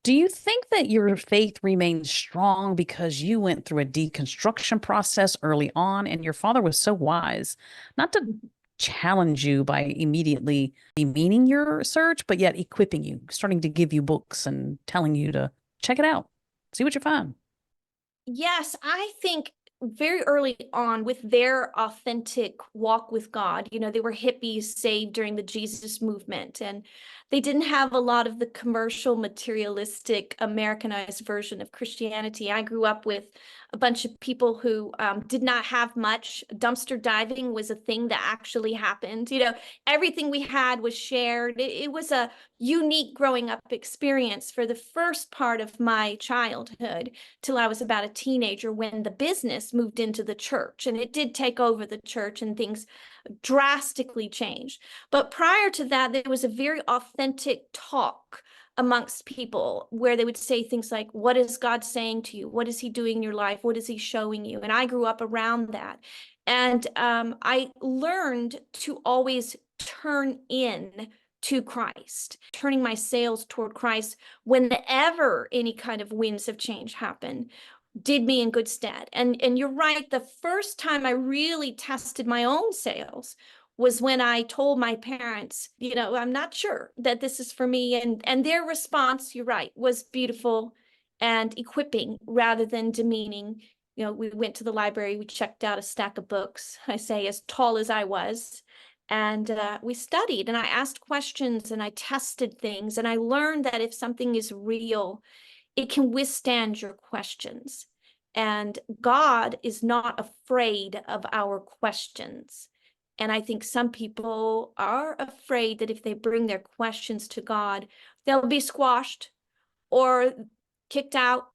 Do you think that your faith remains strong because you went through a deconstruction process early on and your father was so wise not to challenge you by immediately demeaning your search, but yet equipping you, starting to give you books and telling you to check it out, see what you find? Yes, I think very early on with their authentic walk with God, they were hippies saved during the Jesus movement, and they didn't have a lot of the commercial, materialistic, Americanized version of Christianity. I grew up with a bunch of people who did not have much. Dumpster diving was a thing that actually happened. Everything we had was shared. It was a unique growing up experience for the first part of my childhood till I was about a teenager when the business moved into the church, and it did take over the church and things drastically changed. But prior to that, there was a very authentic talk amongst people where they would say things like, what is God saying to you? What is he doing in your life? What is he showing you? And I grew up around that. And I learned to always turn in to Christ, turning my sails toward Christ whenever any kind of winds of change happen, did me in good stead. And you're right, the first time I really tested my own sails was when I told my parents, I'm not sure that this is for me. And their response, you're right, was beautiful and equipping rather than demeaning. We went to the library, we checked out a stack of books, I say as tall as I was, and we studied and I asked questions and I tested things, and I learned that if something is real, it can withstand your questions. And God is not afraid of our questions. And I think some people are afraid that if they bring their questions to God, they'll be squashed or kicked out.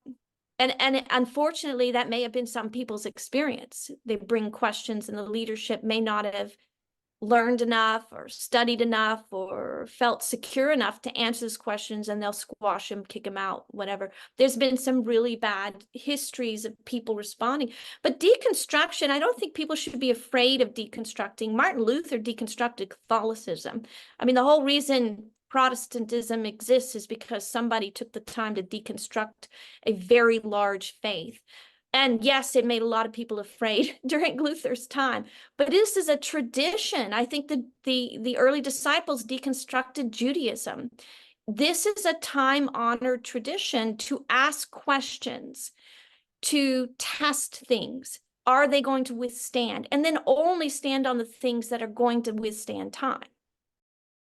And unfortunately, that may have been some people's experience. They bring questions and the leadership may not have learned enough or studied enough or felt secure enough to answer those questions, and they'll squash him, kick him out, whatever. There's been some really bad histories of people responding. But deconstruction, I don't think people should be afraid of deconstructing. Martin Luther deconstructed Catholicism. I mean, the whole reason Protestantism exists is because somebody took the time to deconstruct a very large faith. And yes, it made a lot of people afraid during Luther's time, but this is a tradition. I think the early disciples deconstructed Judaism. This is a time-honored tradition to ask questions, to test things. Are they going to withstand? And then only stand on the things that are going to withstand time.